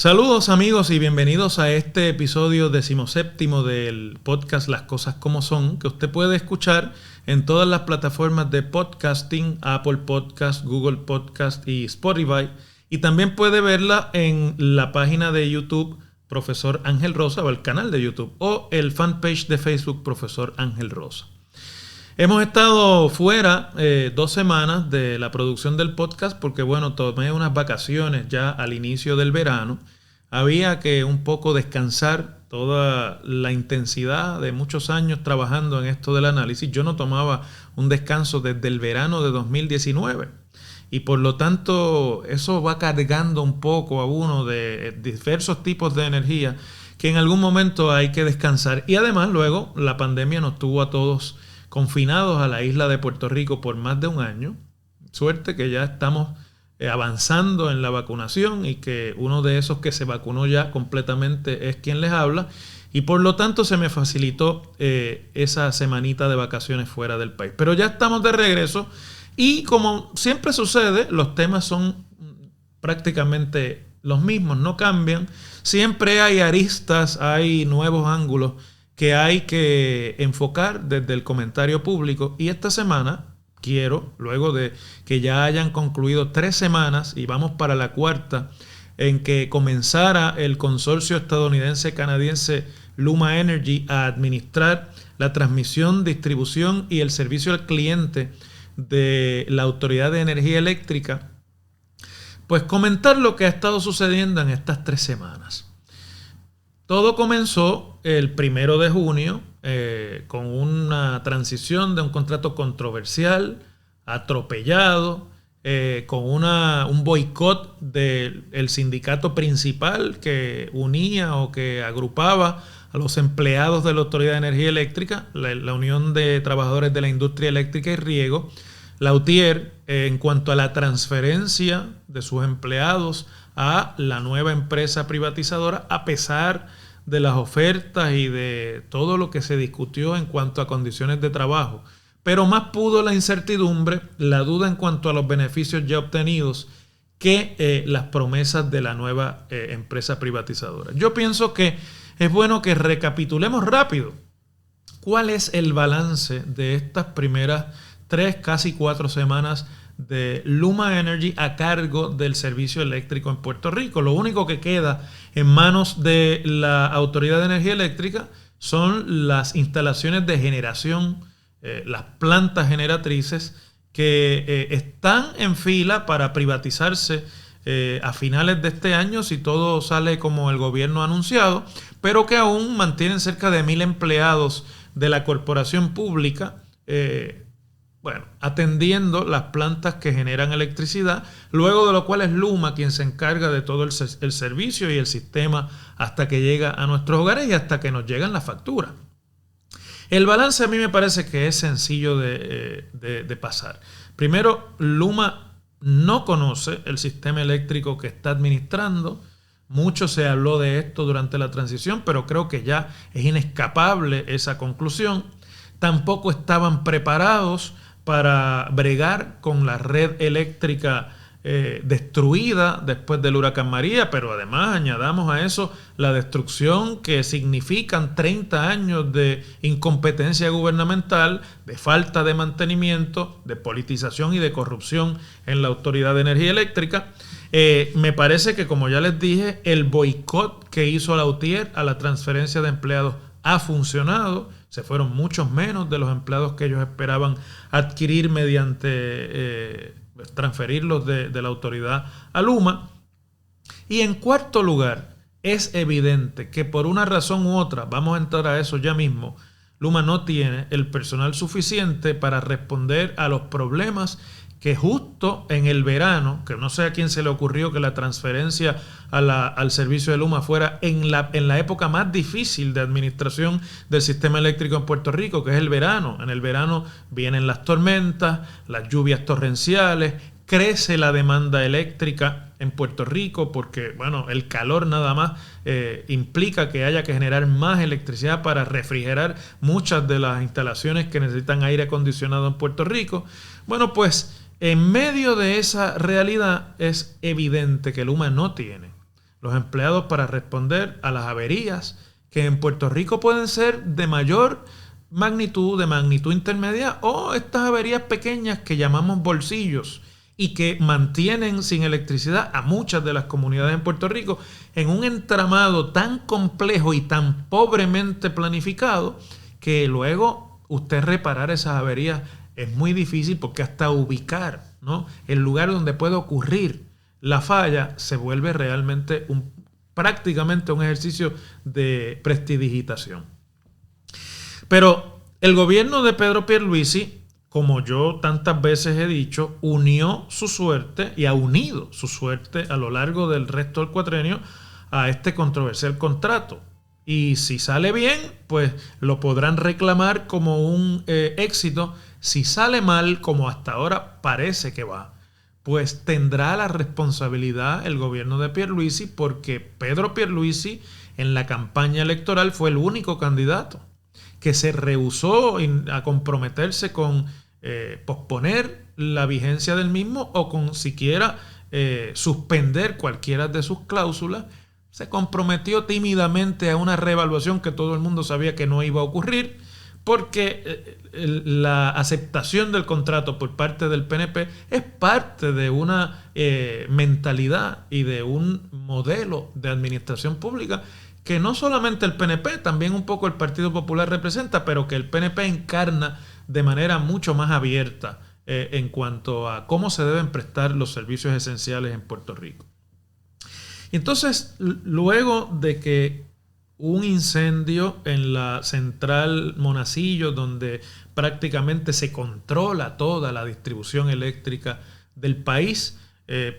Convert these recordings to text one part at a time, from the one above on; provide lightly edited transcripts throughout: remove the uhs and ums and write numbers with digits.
Saludos amigos y bienvenidos a este episodio 17º del podcast Las Cosas Como Son, que usted puede escuchar en todas las plataformas de podcasting, Apple Podcast, Google Podcast y Spotify. Y también puede verla en la página de YouTube Profesor Ángel Rosa, o el canal de YouTube, o el fanpage de Facebook Profesor Ángel Rosa. Hemos estado fuera 2 semanas de la producción del podcast porque, tomé unas vacaciones ya al inicio del verano. Había que un poco descansar toda la intensidad de muchos años trabajando en esto del análisis. Yo no tomaba un descanso desde el verano de 2019 y por lo tanto eso va cargando un poco a uno de diversos tipos de energía que en algún momento hay que descansar. Y además luego la pandemia nos tuvo a todos confinados a la isla de Puerto Rico por más de un año. Suerte que ya estamos avanzando en la vacunación y que uno de esos que se vacunó ya completamente es quien les habla, y por lo tanto se me facilitó esa semanita de vacaciones fuera del país. Pero ya estamos de regreso y, como siempre sucede, los temas son prácticamente los mismos, no cambian. Siempre hay aristas, hay nuevos ángulos que hay que enfocar desde el comentario público, y esta semana quiero, luego de que ya hayan concluido 3 semanas y vamos para la 4ª, en que comenzara el consorcio estadounidense-canadiense Luma Energy a administrar la transmisión, distribución y el servicio al cliente de la Autoridad de Energía Eléctrica, pues comentar lo que ha estado sucediendo en estas 3 semanas. Todo comenzó el 1 de junio con una transición de un contrato controversial, atropellado, con un boicot del sindicato principal que unía o que agrupaba a los empleados de la Autoridad de Energía Eléctrica, la Unión de Trabajadores de la Industria Eléctrica y Riego, la UTIER, en cuanto a la transferencia de sus empleados a la nueva empresa privatizadora, a pesar de las ofertas y de todo lo que se discutió en cuanto a condiciones de trabajo. Pero más pudo la incertidumbre, la duda en cuanto a los beneficios ya obtenidos, que las promesas de la nueva empresa privatizadora. Yo pienso que es bueno que recapitulemos rápido cuál es el balance de estas primeras 3, casi 4 semanas de Luma Energy a cargo del servicio eléctrico en Puerto Rico. Lo único que queda en manos de la Autoridad de Energía Eléctrica son las instalaciones de generación, las plantas generatrices que están en fila para privatizarse a finales de este año, si todo sale como el gobierno ha anunciado, pero que aún mantienen cerca de 1,000 empleados de la corporación pública atendiendo las plantas que generan electricidad, luego de lo cual es Luma quien se encarga de todo el servicio y el sistema hasta que llega a nuestros hogares y hasta que nos llegan las facturas. El balance a mí me parece que es sencillo de pasar. Primero, Luma no conoce el sistema eléctrico que está administrando. Mucho se habló de esto durante la transición, pero creo que ya es inescapable esa conclusión. Tampoco estaban preparados para bregar con la red eléctrica destruida después del huracán María, pero además añadamos a eso la destrucción que significan 30 años de incompetencia gubernamental, de falta de mantenimiento, de politización y de corrupción en la Autoridad de Energía Eléctrica. Me parece que, como ya les dije, el boicot que hizo la UTIER a la transferencia de empleados ha funcionado. Se fueron muchos menos de los empleados que ellos esperaban adquirir mediante transferirlos de la autoridad a Luma. Y en cuarto lugar, es evidente que por una razón u otra, vamos a entrar a eso ya mismo, Luma no tiene el personal suficiente para responder a los problemas que justo en el verano, que no sé a quién se le ocurrió que la transferencia al servicio de Luma fuera en la época más difícil de administración del sistema eléctrico en Puerto Rico, que es el verano. En el verano vienen las tormentas, las lluvias torrenciales, crece la demanda eléctrica en Puerto Rico porque, el calor nada más implica que haya que generar más electricidad para refrigerar muchas de las instalaciones que necesitan aire acondicionado en Puerto Rico. En medio de esa realidad es evidente que Luma no tiene los empleados para responder a las averías que en Puerto Rico pueden ser de mayor magnitud, de magnitud intermedia, o estas averías pequeñas que llamamos bolsillos y que mantienen sin electricidad a muchas de las comunidades en Puerto Rico en un entramado tan complejo y tan pobremente planificado que luego usted reparar esas averías es muy difícil, porque hasta ubicar, ¿no?, el lugar donde puede ocurrir la falla se vuelve realmente prácticamente un ejercicio de prestidigitación. Pero el gobierno de Pedro Pierluisi, como yo tantas veces he dicho, unió su suerte y ha unido su suerte a lo largo del resto del cuatrenio a este controversial contrato. Y si sale bien, pues lo podrán reclamar como un éxito. Si sale mal, como hasta ahora parece que va, pues tendrá la responsabilidad el gobierno de Pierluisi, porque Pedro Pierluisi en la campaña electoral fue el único candidato que se rehusó a comprometerse con posponer la vigencia del mismo o con siquiera suspender cualquiera de sus cláusulas. Se comprometió tímidamente a una reevaluación que todo el mundo sabía que no iba a ocurrir, porque la aceptación del contrato por parte del PNP es parte de una mentalidad y de un modelo de administración pública que no solamente el PNP, también un poco el Partido Popular representa, pero que el PNP encarna de manera mucho más abierta en cuanto a cómo se deben prestar los servicios esenciales en Puerto Rico. Y entonces, luego de que un incendio en la central Monacillo, donde prácticamente se controla toda la distribución eléctrica del país,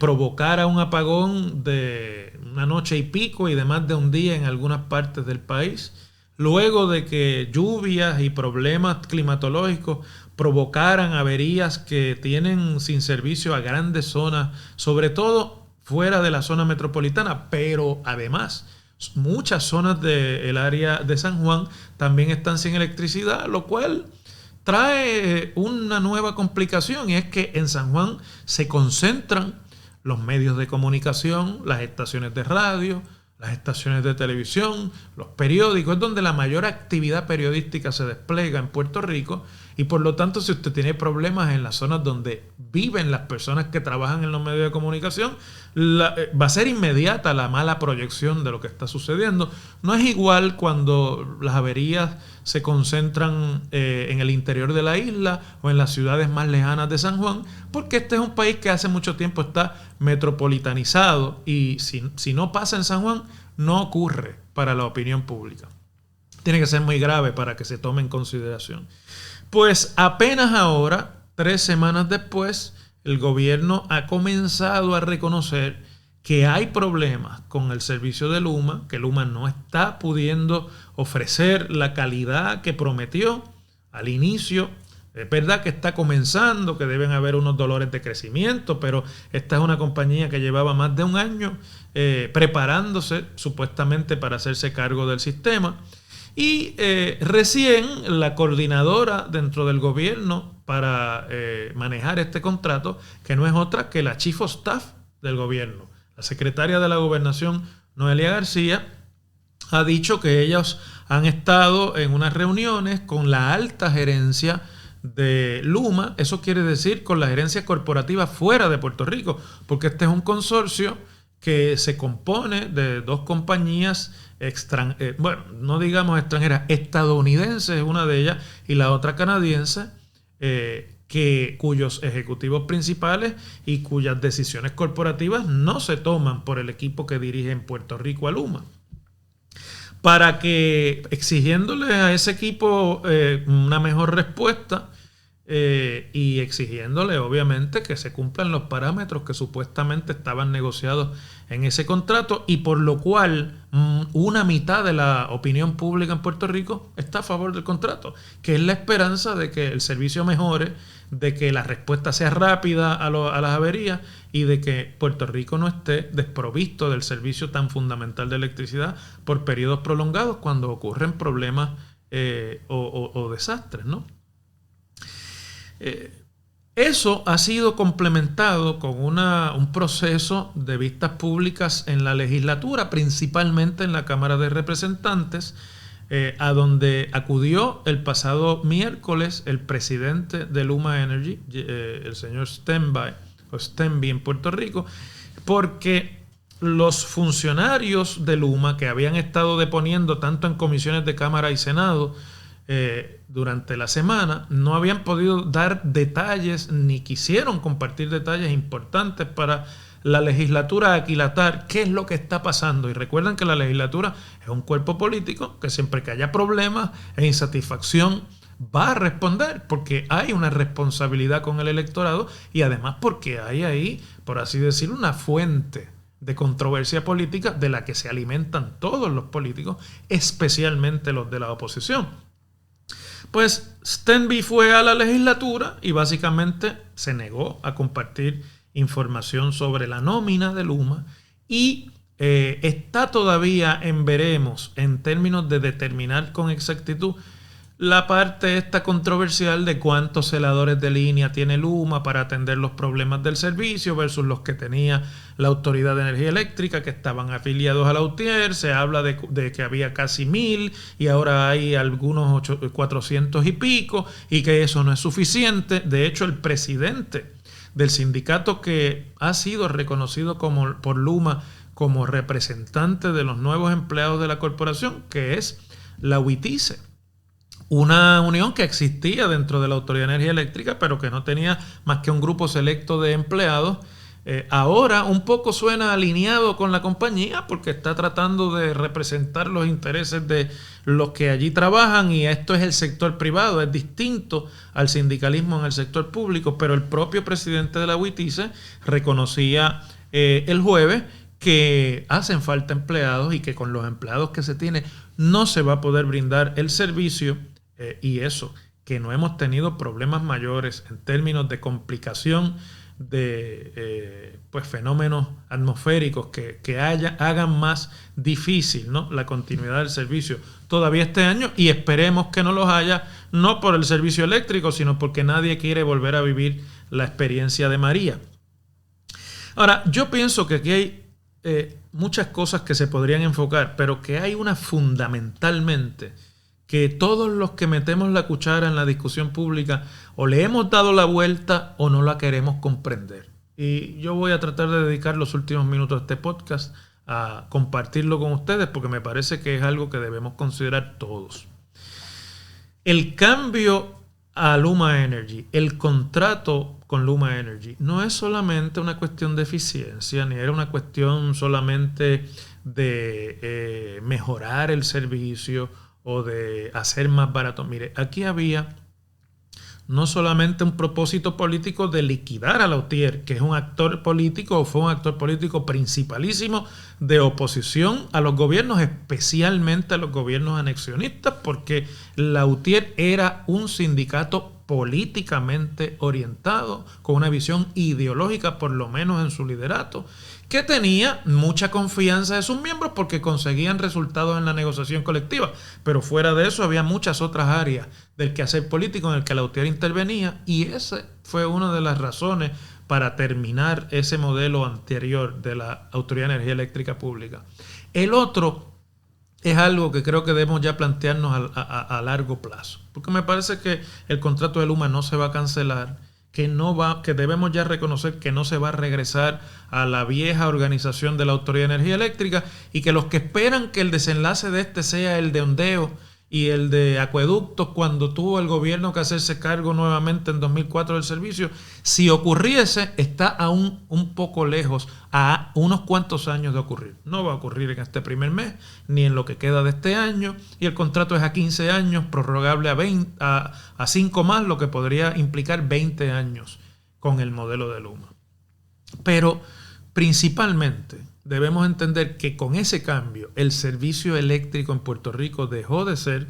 provocara un apagón de una noche y pico y de más de un día en algunas partes del país, luego de que lluvias y problemas climatológicos provocaran averías que tienen sin servicio a grandes zonas, sobre todo fuera de la zona metropolitana, pero además muchas zonas del área de San Juan también están sin electricidad, lo cual trae una nueva complicación, y es que en San Juan se concentran los medios de comunicación, las estaciones de radio, las estaciones de televisión, los periódicos, es donde la mayor actividad periodística se despliega en Puerto Rico, y por lo tanto, si usted tiene problemas en las zonas donde viven las personas que trabajan en los medios de comunicación, va a ser inmediata la mala proyección de lo que está sucediendo. No es igual cuando las averías se concentran en el interior de la isla o en las ciudades más lejanas de San Juan, porque este es un país que hace mucho tiempo está metropolitanizado, y si no pasa en San Juan, no ocurre para la opinión pública. Tiene que ser muy grave para que se tome en consideración. Pues apenas ahora, 3 semanas después, el gobierno ha comenzado a reconocer que hay problemas con el servicio de Luma, que Luma no está pudiendo ofrecer la calidad que prometió al inicio. Es verdad que está comenzando, que deben haber unos dolores de crecimiento, pero esta es una compañía que llevaba más de un año preparándose supuestamente para hacerse cargo del sistema. Y recién la coordinadora dentro del gobierno para manejar este contrato, que no es otra que la Chief of Staff del gobierno, la secretaria de la Gobernación, Noelia García, ha dicho que ellos han estado en unas reuniones con la alta gerencia de Luma. Eso quiere decir con la gerencia corporativa fuera de Puerto Rico, porque este es un consorcio que se compone de 2 compañías no digamos extranjeras, estadounidenses, una de ellas, y la otra canadiense, cuyos ejecutivos principales y cuyas decisiones corporativas no se toman por el equipo que dirige en Puerto Rico a Luma. Para que, exigiéndole a ese equipo una mejor respuesta, y exigiéndole obviamente que se cumplan los parámetros que supuestamente estaban negociados en ese contrato, y por lo cual una mitad de la opinión pública en Puerto Rico está a favor del contrato, que es la esperanza de que el servicio mejore, de que la respuesta sea rápida a las averías, y de que Puerto Rico no esté desprovisto del servicio tan fundamental de electricidad por periodos prolongados cuando ocurren problemas o desastres, ¿no? Eso ha sido complementado con un proceso de vistas públicas en la legislatura, principalmente en la Cámara de Representantes, a donde acudió el pasado miércoles el presidente de Luma Energy, el señor Stenby en Puerto Rico, porque los funcionarios de Luma que habían estado deponiendo tanto en comisiones de Cámara y Senado durante la semana no habían podido dar detalles ni quisieron compartir detalles importantes para la legislatura aquilatar qué es lo que está pasando. Y recuerden que la legislatura es un cuerpo político que siempre que haya problemas e insatisfacción va a responder, porque hay una responsabilidad con el electorado y además porque hay ahí, por así decirlo, una fuente de controversia política de la que se alimentan todos los políticos, especialmente los de la oposición. Pues Stenby fue a la legislatura y básicamente se negó a compartir información sobre la nómina de Luma y está todavía en veremos en términos de determinar con exactitud la parte esta controversial de cuántos celadores de línea tiene Luma para atender los problemas del servicio versus los que tenía la Autoridad de Energía Eléctrica que estaban afiliados a la UTIER. Se habla de que había casi 1000 y ahora hay algunos 400 y pico y que eso no es suficiente. De hecho, el presidente del sindicato que ha sido reconocido por Luma como representante de los nuevos empleados de la corporación, que es la UITICE, una unión que existía dentro de la Autoridad de Energía Eléctrica, pero que no tenía más que un grupo selecto de empleados. Ahora un poco suena alineado con la compañía porque está tratando de representar los intereses de los que allí trabajan y esto es el sector privado, es distinto al sindicalismo en el sector público, pero el propio presidente de la UITICE reconocía el jueves que hacen falta empleados y que con los empleados que se tiene no se va a poder brindar el servicio. Y eso, que no hemos tenido problemas mayores en términos de complicación de fenómenos atmosféricos que hagan más difícil, ¿no?, la continuidad del servicio todavía este año, y esperemos que no los haya, no por el servicio eléctrico, sino porque nadie quiere volver a vivir la experiencia de María. Ahora, yo pienso que aquí hay muchas cosas que se podrían enfocar, pero que hay una fundamentalmente que todos los que metemos la cuchara en la discusión pública o le hemos dado la vuelta o no la queremos comprender. Y yo voy a tratar de dedicar los últimos minutos de este podcast a compartirlo con ustedes porque me parece que es algo que debemos considerar todos. El cambio a Luma Energy, el contrato con Luma Energy, no es solamente una cuestión de eficiencia, ni era una cuestión solamente de mejorar el servicio o de hacer más barato. Mire, aquí había no solamente un propósito político de liquidar a la UTIER, que es un actor político o fue un actor político principalísimo de oposición a los gobiernos, especialmente a los gobiernos anexionistas, porque la UTIER era un sindicato políticamente orientado, con una visión ideológica, por lo menos en su liderato, que tenía mucha confianza de sus miembros porque conseguían resultados en la negociación colectiva. Pero fuera de eso había muchas otras áreas del quehacer político en el que la UTIER intervenía y esa fue una de las razones para terminar ese modelo anterior de la Autoridad de Energía Eléctrica Pública. El otro es algo que creo que debemos ya plantearnos a largo plazo, porque me parece que el contrato de Luma no se va a cancelar, que debemos ya reconocer que no se va a regresar a la vieja organización de la Autoridad de Energía Eléctrica y que los que esperan que el desenlace de este sea el de Ondeo y el de Acueductos cuando tuvo el gobierno que hacerse cargo nuevamente en 2004 del servicio, si ocurriese, está aún un poco lejos, a unos cuantos años de ocurrir. No va a ocurrir en este primer mes, ni en lo que queda de este año, y el contrato es a 15 años, prorrogable a 5 más, lo que podría implicar 20 años con el modelo de Luma. Pero principalmente debemos entender que con ese cambio el servicio eléctrico en Puerto Rico dejó de ser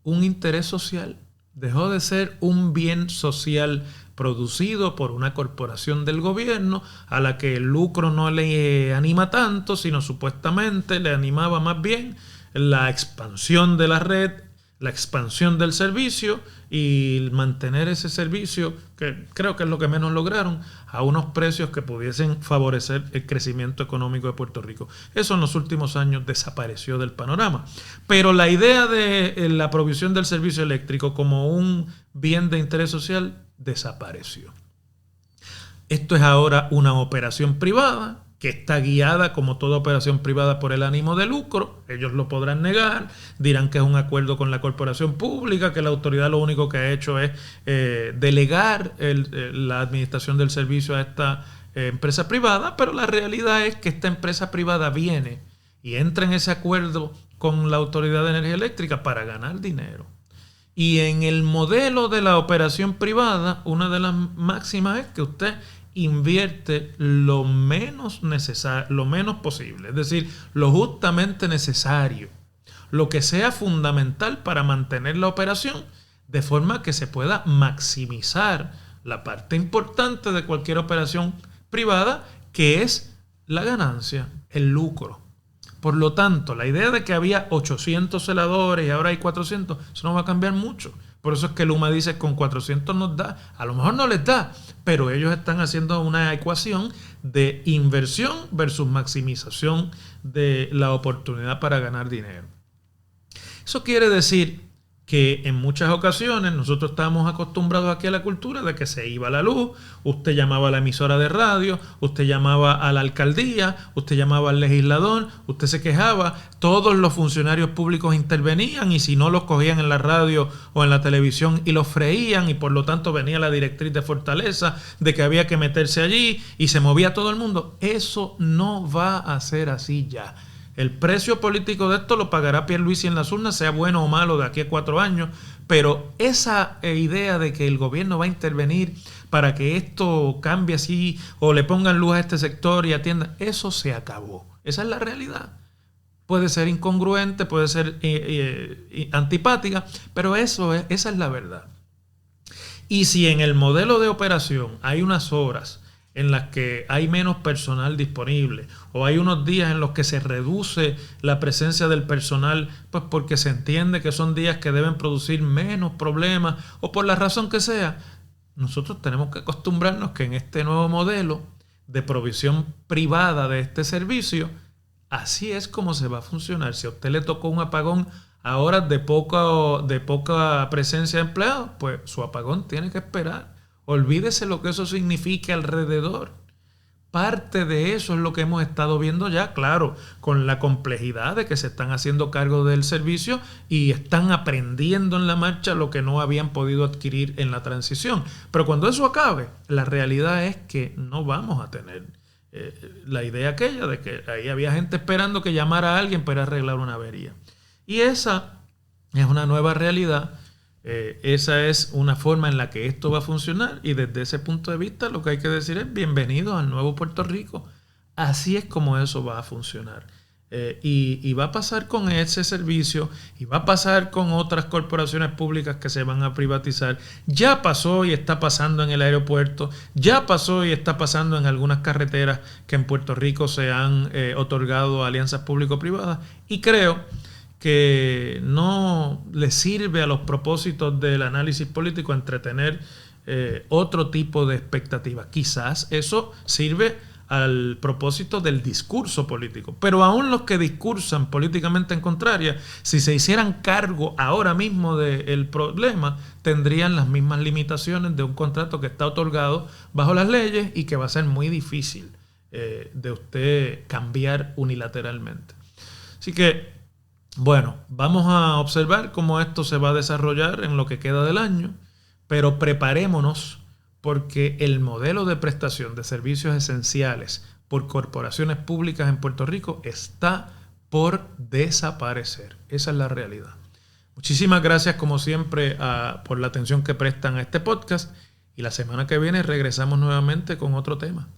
un interés social, dejó de ser un bien social producido por una corporación del gobierno a la que el lucro no le anima tanto, sino supuestamente le animaba más bien la expansión de la red, la expansión del servicio y mantener ese servicio, que creo que es lo que menos lograron, a unos precios que pudiesen favorecer el crecimiento económico de Puerto Rico. Eso en los últimos años desapareció del panorama. Pero la idea de la provisión del servicio eléctrico como un bien de interés social desapareció. Esto es ahora una operación privada que está guiada, como toda operación privada, por el ánimo de lucro. Ellos lo podrán negar, dirán que es un acuerdo con la corporación pública, que la autoridad lo único que ha hecho es delegar la administración del servicio a esta empresa privada, pero la realidad es que esta empresa privada viene y entra en ese acuerdo con la Autoridad de Energía Eléctrica para ganar dinero. Y en el modelo de la operación privada, una de las máximas es que usted invierte lo menos necesario, lo menos posible, es decir, lo justamente necesario, lo que sea fundamental para mantener la operación, de forma que se pueda maximizar la parte importante de cualquier operación privada, que es la ganancia, el lucro. Por lo tanto, la idea de que había 800 celadores y ahora hay 400, eso no va a cambiar mucho. Por eso es que Luma dice que con 400 nos da, a lo mejor no les da, pero ellos están haciendo una ecuación de inversión versus maximización de la oportunidad para ganar dinero. Eso quiere decir que en muchas ocasiones nosotros estábamos acostumbrados aquí a la cultura de que se iba la luz, usted llamaba a la emisora de radio, usted llamaba a la alcaldía, usted llamaba al legislador, usted se quejaba, todos los funcionarios públicos intervenían y si no los cogían en la radio o en la televisión y los freían y por lo tanto venía la directriz de Fortaleza de que había que meterse allí y se movía todo el mundo. Eso no va a ser así ya. El precio político de esto lo pagará Pierluisi en las urnas, sea bueno o malo de aquí a 4 años, pero esa idea de que el gobierno va a intervenir para que esto cambie así o le pongan luz a este sector y atienda, eso se acabó. Esa es la realidad. Puede ser incongruente, puede ser antipática, pero esa es la verdad. Y si en el modelo de operación hay unas horas en las que hay menos personal disponible o hay unos días en los que se reduce la presencia del personal, pues porque se entiende que son días que deben producir menos problemas o por la razón que sea, nosotros tenemos que acostumbrarnos que en este nuevo modelo de provisión privada de este servicio, así es como se va a funcionar. Si a usted le tocó un apagón a horas de poca presencia de empleados, pues su apagón tiene que esperar. Olvídese lo que eso signifique alrededor. Parte de eso es lo que hemos estado viendo ya, claro, con la complejidad de que se están haciendo cargo del servicio y están aprendiendo en la marcha lo que no habían podido adquirir en la transición. Pero cuando eso acabe, la realidad es que no vamos a tener la idea aquella de que ahí había gente esperando que llamara a alguien para arreglar una avería. Y esa es una nueva realidad. Esa es una forma en la que esto va a funcionar y desde ese punto de vista lo que hay que decir es bienvenidos al nuevo Puerto Rico. Así es como eso va a funcionar. Y va a pasar con ese servicio y va a pasar con otras corporaciones públicas que se van a privatizar. Ya pasó y está pasando en el aeropuerto, ya pasó y está pasando en algunas carreteras que en Puerto Rico se han otorgado a alianzas público-privadas y creo que no le sirve a los propósitos del análisis político entretener otro tipo de expectativas. Quizás eso sirve al propósito del discurso político, pero aún los que discursan políticamente en contraria, si se hicieran cargo ahora mismo del problema, tendrían las mismas limitaciones de un contrato que está otorgado bajo las leyes y que va a ser muy difícil de usted cambiar unilateralmente. Así que bueno, vamos a observar cómo esto se va a desarrollar en lo que queda del año, pero preparémonos porque el modelo de prestación de servicios esenciales por corporaciones públicas en Puerto Rico está por desaparecer. Esa es la realidad. Muchísimas gracias como siempre por la atención que prestan a este podcast y la semana que viene regresamos nuevamente con otro tema.